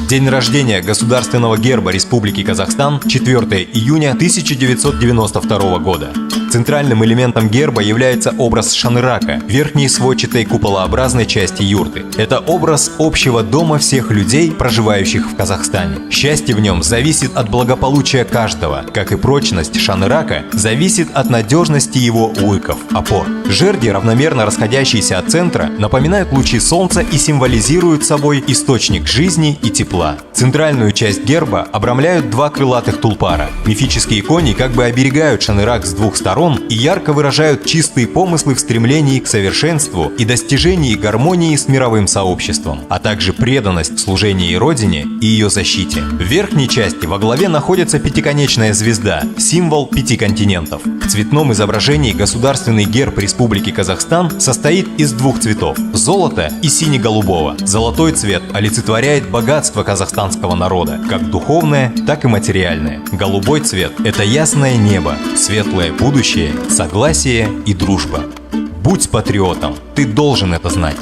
День рождения государственного герба Республики Казахстан – 4 июня 1992 года. Центральным элементом герба является образ шанырака, верхней сводчатой куполообразной части юрты. Это образ общего дома всех людей, проживающих в Казахстане. Счастье в нем зависит от благополучия каждого, как и прочность шанырака зависит от надежности его лыков, опор. Жерди, равномерно расходящиеся от центра, напоминают лучи солнца и символизируют собой источник жизни и тепла. Центральную часть герба обрамляют два крылатых тулпара. Мифические кони как бы оберегают шанырак с двух сторон и ярко выражают чистые помыслы в стремлении к совершенству и достижении гармонии с мировым сообществом, а также преданность в служении Родине и ее защите. В верхней части во главе находится пятиконечная звезда, символ 5 континентов. В цветном изображении государственный герб Республики Казахстан состоит из двух цветов – золота и сине-голубого. Золотой цвет олицетворяет богатство казахстанского народа, как духовное, так и материальное. Голубой цвет – это ясное небо, светлое будущее, согласие и дружба. Будь патриотом, ты должен это знать.